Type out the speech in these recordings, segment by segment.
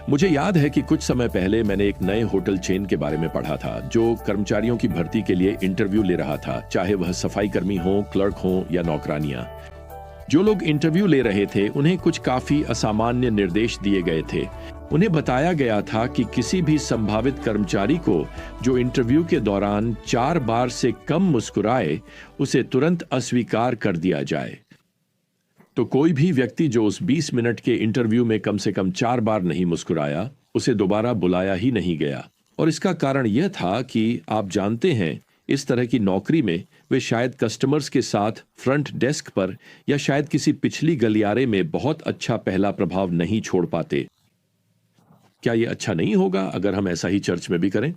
मुझे याद है कि कुछ समय पहले मैंने एक नए होटल चेन के बारे में पढ़ा था जो कर्मचारियों की भर्ती के लिए इंटरव्यू ले रहा था, चाहे वह सफाई कर्मी हो, क्लर्क हो या नौकरानियां। जो लोग इंटरव्यू ले रहे थे उन्हें कुछ काफी असामान्य निर्देश दिए गए थे। उन्हें बताया गया था कि किसी भी संभावित कर्मचारी को जो इंटरव्यू के दौरान 4 बार से कम मुस्कुराए, उसे तुरंत अस्वीकार कर दिया जाए। तो कोई भी व्यक्ति जो उस 20 मिनट के इंटरव्यू में कम से कम 4 बार नहीं मुस्कुराया, उसे दोबारा बुलाया ही नहीं गया। और इसका कारण यह था कि आप जानते हैं, इस तरह की नौकरी में वे शायद कस्टमर्स के साथ फ्रंट डेस्क पर या शायद किसी पिछली गलियारे में बहुत अच्छा पहला प्रभाव नहीं छोड़ पाते। क्या यह अच्छा नहीं होगा अगर हम ऐसा ही चर्च में भी करें?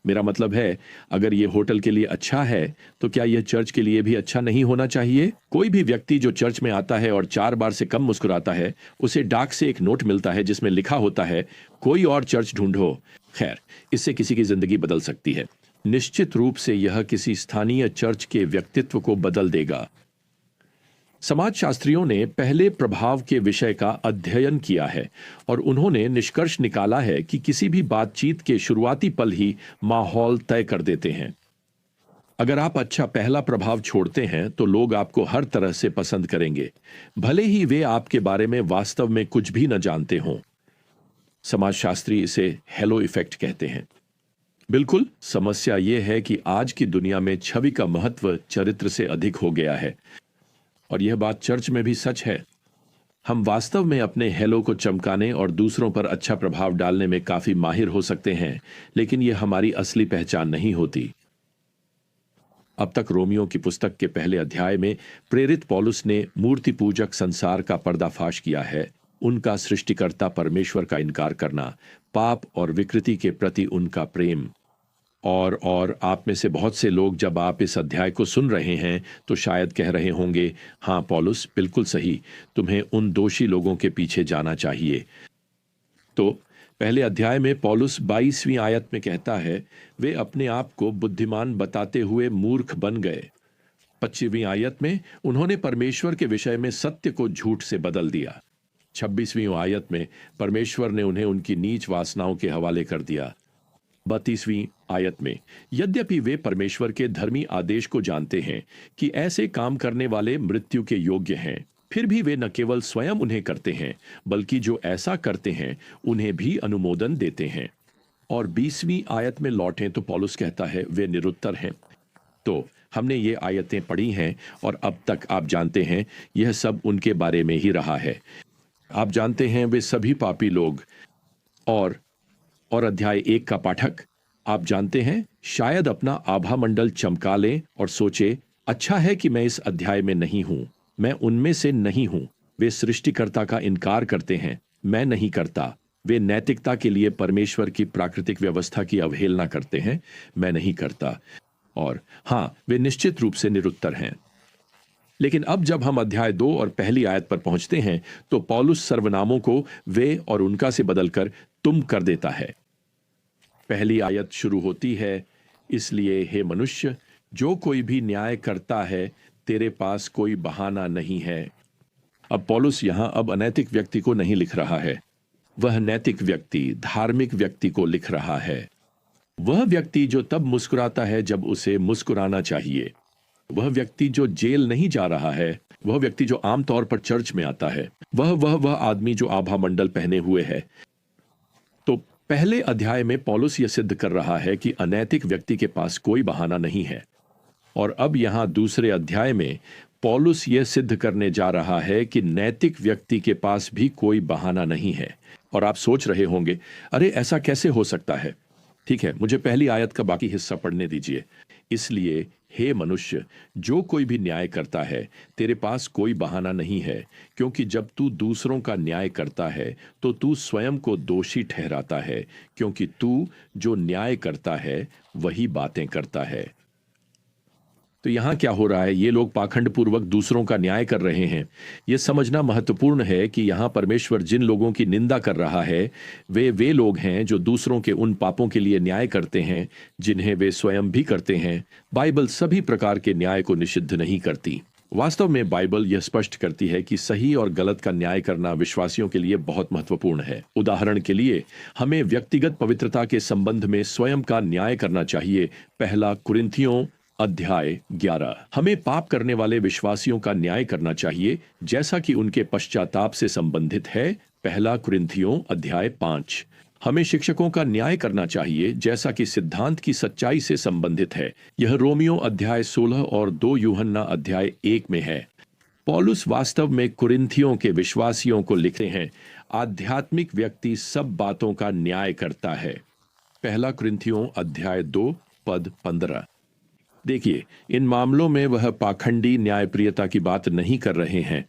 मेरा मतलब है, अगर यह होटल के लिए अच्छा है तो क्या यह चर्च के लिए भी अच्छा नहीं होना चाहिए? कोई भी व्यक्ति जो चर्च में आता है और 4 बार से कम मुस्कुराता है, उसे डाक से एक नोट मिलता है जिसमें लिखा होता है, कोई और चर्च ढूंढो। खैर, इससे किसी की जिंदगी बदल सकती है। निश्चित रूप से यह किसी स्थानीय चर्च के व्यक्तित्व को बदल देगा। समाजशास्त्रियों ने पहले प्रभाव के विषय का अध्ययन किया है और उन्होंने निष्कर्ष निकाला है कि किसी भी बातचीत के शुरुआती पल ही माहौल तय कर देते हैं। अगर आप अच्छा पहला प्रभाव छोड़ते हैं तो लोग आपको हर तरह से पसंद करेंगे, भले ही वे आपके बारे में वास्तव में कुछ भी न जानते हों। समाजशास्त्री इसे हेलो इफेक्ट कहते हैं। बिल्कुल, समस्या यह है कि आज की दुनिया में छवि का महत्व चरित्र से अधिक हो गया है, और यह बात चर्च में भी सच है। हम वास्तव में अपने हेलो को चमकाने और दूसरों पर अच्छा प्रभाव डालने में काफी माहिर हो सकते हैं, लेकिन यह हमारी असली पहचान नहीं होती। अब तक रोमियो की पुस्तक के पहले अध्याय में प्रेरित पौलुस ने मूर्ति पूजक संसार का पर्दाफाश किया है, उनका सृष्टिकर्ता परमेश्वर का इनकार करना, पाप और विकृति के प्रति उनका प्रेम। और आप में से बहुत से लोग जब आप इस अध्याय को सुन रहे हैं तो शायद कह रहे होंगे, हाँ पौलुस, बिल्कुल सही, तुम्हें उन दोषी लोगों के पीछे जाना चाहिए। तो पहले अध्याय में पौलुस 22वीं आयत में कहता है, वे अपने आप को बुद्धिमान बताते हुए मूर्ख बन गए। 25वीं आयत में उन्होंने परमेश्वर के विषय में सत्य को झूठ से बदल दिया। 26वीं आयत में परमेश्वर ने उन्हें उनकी नीच वासनाओं के हवाले कर दिया। 32वीं आयत में यद्यपि वे परमेश्वर के धर्मी आदेश को जानते हैं कि ऐसे काम करने वाले मृत्यु के योग्य हैं, फिर भी वे न केवल स्वयं उन्हें करते हैं, बल्कि जो ऐसा करते हैं उन्हें भी अनुमोदन देते हैं। और 20वीं आयत में लौटें तो पौलुस कहता है, वे निरुत्तर हैं। तो हमने ये आयतें पढ़ी हैं और अब तक आप जानते हैं यह सब उनके बारे में ही रहा है। आप जानते हैं वे सभी पापी लोग। और अध्याय 1 का पाठक, आप जानते हैं, शायद अपना आभा मंडल चमका लें और सोचे, अच्छा है कि मैं इस अध्याय में नहीं हूं, मैं उनमें से नहीं हूं। वे सृष्टिकर्ता का इनकार करते हैं, मैं नहीं करता। वे नैतिकता के लिए परमेश्वर की प्राकृतिक व्यवस्था की अवहेलना करते हैं, मैं नहीं करता। और हां, वे निश्चित रूप से निरुत्तर हैं। लेकिन अब जब हम अध्याय 2 और पहली आयत पर पहुंचते हैं तो पौलुस सर्वनामों को वे और उनका से बदलकर तुम कर देता है। पहली आयत शुरू होती है, इसलिए हे मनुष्य, जो कोई भी न्याय करता है, तेरे पास कोई बहाना नहीं है। अब पौलुस यहां अब अनैतिक व्यक्ति को नहीं लिख रहा है, वह नैतिक व्यक्ति, धार्मिक व्यक्ति को लिख रहा है। वह व्यक्ति जो तब मुस्कुराता है जब उसे मुस्कुराना चाहिए, वह व्यक्ति जो जेल नहीं जा रहा है, वह व्यक्ति जो आमतौर पर चर्च में आता है, वह आदमी जो आभा मंडल पहने हुए है। तो पहले अध्याय में पौलुस यह सिद्ध कर रहा है कि अनैतिक व्यक्ति के पास कोई बहाना नहीं है, और अब यहां दूसरे अध्याय में पौलुस यह सिद्ध करने जा रहा है कि नैतिक व्यक्ति के पास भी कोई बहाना नहीं है। और आप सोच रहे होंगे, अरे ऐसा कैसे हो सकता है? ठीक है, मुझे पहली आयत का बाकी हिस्सा पढ़ने दीजिए। इसलिए हे मनुष्य, जो कोई भी न्याय करता है, तेरे पास कोई बहाना नहीं है, क्योंकि जब तू दूसरों का न्याय करता है तो तू स्वयं को दोषी ठहराता है, क्योंकि तू जो न्याय करता है वही बातें करता है। तो यहां क्या हो रहा है? ये लोग पाखंड पूर्वक दूसरों का न्याय कर रहे हैं। यह समझना महत्वपूर्ण है कि यहां परमेश्वर जिन लोगों की निंदा कर रहा है वे लोग हैं जो दूसरों के उन पापों के लिए न्याय करते हैं जिन्हें वे स्वयं भी करते हैं। बाइबल सभी प्रकार के न्याय को निषिद्ध नहीं करती। वास्तव में बाइबल यह स्पष्ट करती है कि सही और गलत का न्याय करना विश्वासियों के लिए बहुत महत्वपूर्ण है। उदाहरण के लिए हमें व्यक्तिगत पवित्रता के संबंध में स्वयं का न्याय करना चाहिए। पहला कुरिन्थियों अध्याय 11। हमें पाप करने वाले विश्वासियों का न्याय करना चाहिए जैसा कि उनके पश्चाताप से संबंधित है। पहला कुरिन्थियों अध्याय 5। हमें शिक्षकों का न्याय करना चाहिए जैसा कि सिद्धांत की सच्चाई से संबंधित है। यह रोमियो अध्याय 16 और 2 यूहन्ना अध्याय 1 में है। पौलुस वास्तव में कुरिन्थियों के विश्वासियों को लिखते हैं, आध्यात्मिक व्यक्ति सब बातों का न्याय करता है। पहला कुरिन्थियों अध्याय 2 पद 15। देखिए, इन मामलों में वह पाखंडी न्यायप्रियता की बात नहीं कर रहे हैं।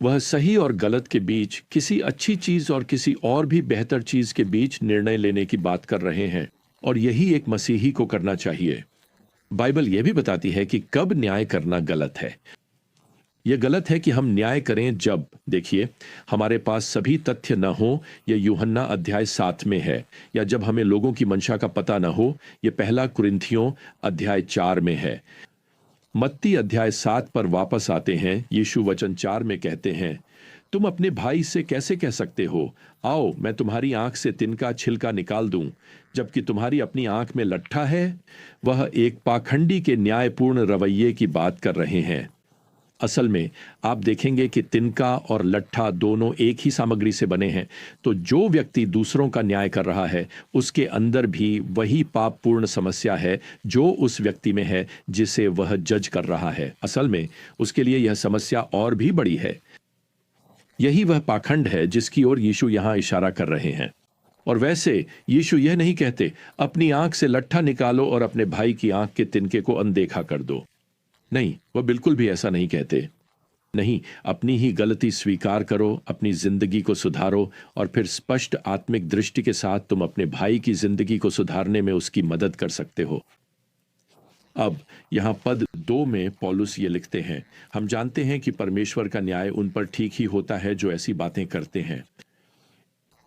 वह सही और गलत के बीच, किसी अच्छी चीज और किसी और भी बेहतर चीज के बीच निर्णय लेने की बात कर रहे हैं, और यही एक मसीही को करना चाहिए। बाइबल यह भी बताती है कि कब न्याय करना गलत है। यह गलत है कि हम न्याय करें जब, देखिए, हमारे पास सभी तथ्य न हो, यह यूहन्ना अध्याय 7 में है, या जब हमें लोगों की मंशा का पता न हो, यह पहला कुरिन्थियों अध्याय 4 में है। मत्ती अध्याय 7 पर वापस आते हैं। यीशु वचन 4 में कहते हैं, तुम अपने भाई से कैसे कह सकते हो, आओ मैं तुम्हारी आंख से तिनका छिलका निकाल दूं, जबकि तुम्हारी अपनी आंख में लट्ठा है। वह एक पाखंडी के न्यायपूर्ण रवैये की बात कर रहे हैं। असल में आप देखेंगे कि तिनका और लट्ठा दोनों एक ही सामग्री से बने हैं। तो जो व्यक्ति दूसरों का न्याय कर रहा है, उसके अंदर भी वही पापपूर्ण समस्या है जो उस व्यक्ति में है जिसे वह जज कर रहा है। असल में उसके लिए यह समस्या और भी बड़ी है। यही वह पाखंड है जिसकी ओर यीशु यहां इशारा कर रहे हैं। और वैसे यीशु यह नहीं कहते, अपनी आंख से लट्ठा निकालो और अपने भाई की आंख के तिनके को अनदेखा कर दो। नहीं, वह बिल्कुल भी ऐसा नहीं कहते। नहीं, अपनी ही गलती स्वीकार करो, अपनी जिंदगी को सुधारो, और फिर स्पष्ट आत्मिक दृष्टि के साथ तुम अपने भाई की जिंदगी को सुधारने में उसकी मदद कर सकते हो। अब यहां पद 2 में पौलुस ये लिखते हैं, हम जानते हैं कि परमेश्वर का न्याय उन पर ठीक ही होता है जो ऐसी बातें करते हैं।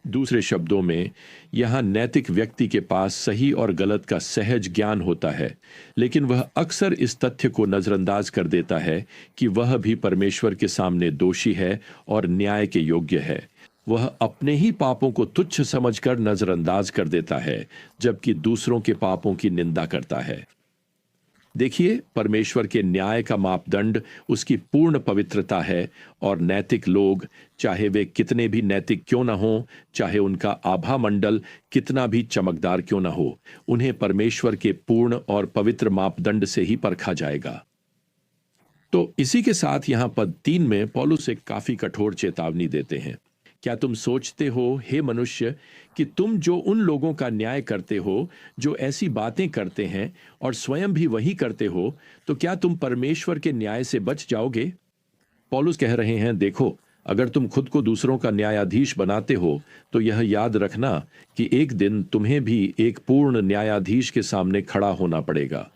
दूसरे शब्दों में, यहां नैतिक व्यक्ति के पास सही और गलत का सहज ज्ञान होता है, लेकिन वह अक्सर इस तथ्य को नजरअंदाज कर देता है कि वह भी परमेश्वर के सामने दोषी है और न्याय के योग्य है। वह अपने ही पापों को तुच्छ समझकर नजरअंदाज कर देता है, जबकि दूसरों के पापों की निंदा करता है। देखिए, परमेश्वर के न्याय का मापदंड उसकी पूर्ण पवित्रता है, और नैतिक लोग, चाहे वे कितने भी नैतिक क्यों ना हो, चाहे उनका आभा मंडल कितना भी चमकदार क्यों ना हो, उन्हें परमेश्वर के पूर्ण और पवित्र मापदंड से ही परखा जाएगा। तो इसी के साथ यहां पद 3 में पौलुस एक काफी कठोर चेतावनी देते हैं। क्या तुम सोचते हो, हे मनुष्य, कि तुम जो उन लोगों का न्याय करते हो जो ऐसी बातें करते हैं और स्वयं भी वही करते हो, तो क्या तुम परमेश्वर के न्याय से बच जाओगे? पौलुस कह रहे हैं, देखो, अगर तुम खुद को दूसरों का न्यायाधीश बनाते हो, तो यह याद रखना कि एक दिन तुम्हें भी एक पूर्ण न्यायाधीश के सामने खड़ा होना पड़ेगा।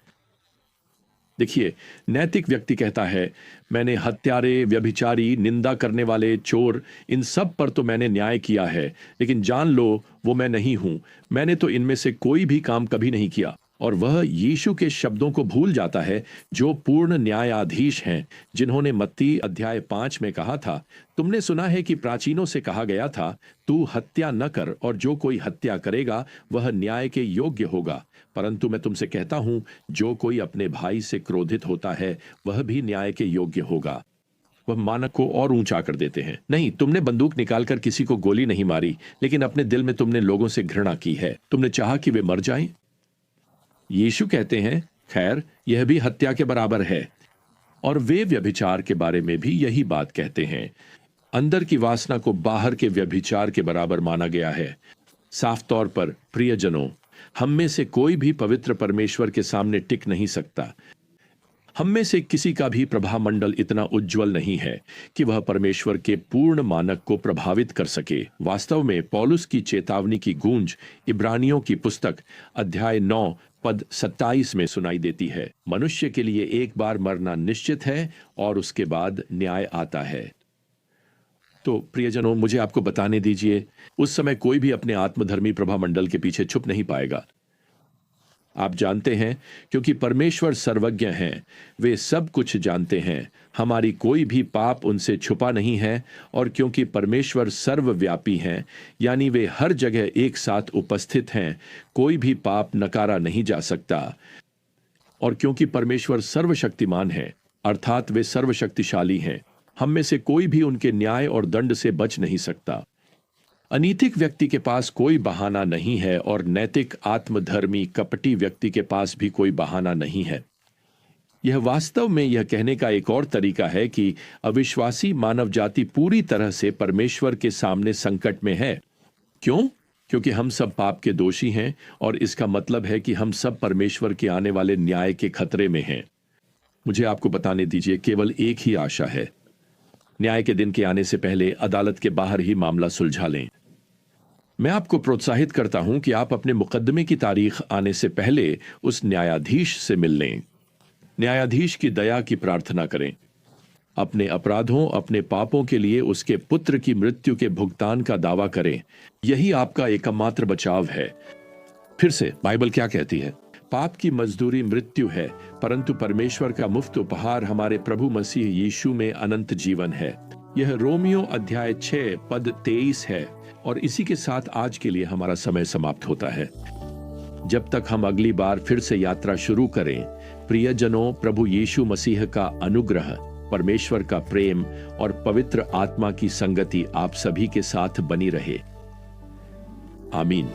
देखिए, नैतिक व्यक्ति कहता है, मैंने हत्यारे, व्यभिचारी, निंदा करने वाले, चोर, इन सब पर तो मैंने न्याय किया है, लेकिन जान लो वो मैं नहीं हूं। मैंने तो इनमें से कोई भी काम कभी नहीं किया। और वह यीशु के शब्दों को भूल जाता है जो पूर्ण न्यायाधीश हैं, जिन्होंने मत्ती अध्याय 5 में कहा था, तुमने सुना है कि प्राचीनों से कहा गया था, तू हत्या न कर, और जो कोई हत्या करेगा वह न्याय के योग्य होगा। परंतु मैं तुमसे कहता हूं, जो कोई अपने भाई से क्रोधित होता है वह भी न्याय के योग्य होगा। वह मानक को और ऊंचा कर देते हैं। नहीं, तुमने बंदूक निकालकर किसी को गोली नहीं मारी, लेकिन अपने दिल में तुमने लोगों से घृणा की है। तुमने चाहा कि वे मर जाएं। यीशु कहते हैं, खैर, यह भी हत्या के बराबर है। और वे व्यभिचार के बारे में भी यही बात कहते हैं। अंदर की वासना को बाहर के व्यभिचार के बराबर माना गया है। साफ तौर पर, प्रियजनों, हम में से कोई भी पवित्र परमेश्वर के सामने टिक नहीं सकता। हम में से किसी का भी प्रभामंडल इतना उज्जवल नहीं है कि वह परमेश्वर के पूर्ण मानक को प्रभावित कर सके। वास्तव में पौलुस की चेतावनी की गूंज इब्रानियों की पुस्तक अध्याय 9 पद 27 में सुनाई देती है। मनुष्य के लिए एक बार मरना निश्चित है और उसके बाद न्याय आता है। तो प्रियजनों, मुझे आपको बताने दीजिए, उस समय कोई भी अपने आत्मधर्मी प्रभामंडल के पीछे छुप नहीं पाएगा। आप जानते हैं, क्योंकि परमेश्वर सर्वज्ञ हैं, वे सब कुछ जानते हैं, हमारी कोई भी पाप उनसे छुपा नहीं है। और क्योंकि परमेश्वर सर्वव्यापी हैं, यानी वे हर जगह एक साथ उपस्थित हैं, कोई भी पाप नकारा नहीं जा सकता। और क्योंकि परमेश्वर सर्वशक्तिमान है, अर्थात वे सर्वशक्तिशाली हैं, हम में से कोई भी उनके न्याय और दंड से बच नहीं सकता। अनैतिक व्यक्ति के पास कोई बहाना नहीं है और नैतिक, आत्मधर्मी, कपटी व्यक्ति के पास भी कोई बहाना नहीं है। यह वास्तव में यह कहने का एक और तरीका है कि अविश्वासी मानव जाति पूरी तरह से परमेश्वर के सामने संकट में है। क्यों? क्योंकि हम सब पाप के दोषी हैं, और इसका मतलब है कि हम सब परमेश्वर के आने वाले न्याय के खतरे में हैं। मुझे आपको बताने दीजिए, केवल एक ही आशा है। न्याय के दिन के आने से पहले अदालत के बाहर ही मामला सुलझा लें। मैं आपको प्रोत्साहित करता हूं कि आप अपने मुकदमे की तारीख आने से पहले उस न्यायाधीश से मिल लें। न्यायाधीश की दया की प्रार्थना करें। अपने अपराधों, अपने पापों के लिए उसके पुत्र की मृत्यु के भुगतान का दावा करें। यही आपका एकमात्र बचाव है। फिर से बाइबल क्या कहती है? पाप की मजदूरी मृत्यु है, परंतु परमेश्वर का मुफ्त उपहार हमारे प्रभु मसीह यीशु में अनंत जीवन है। यह रोमियो अध्याय 6 पद 23 है। और इसी के साथ आज के लिए हमारा समय समाप्त होता है। जब तक हम अगली बार फिर से यात्रा शुरू करें, प्रियजनों, प्रभु यीशु मसीह का अनुग्रह, परमेश्वर का प्रेम और पवित्र आत्मा की संगति आप सभी के साथ बनी रहे। आमीन।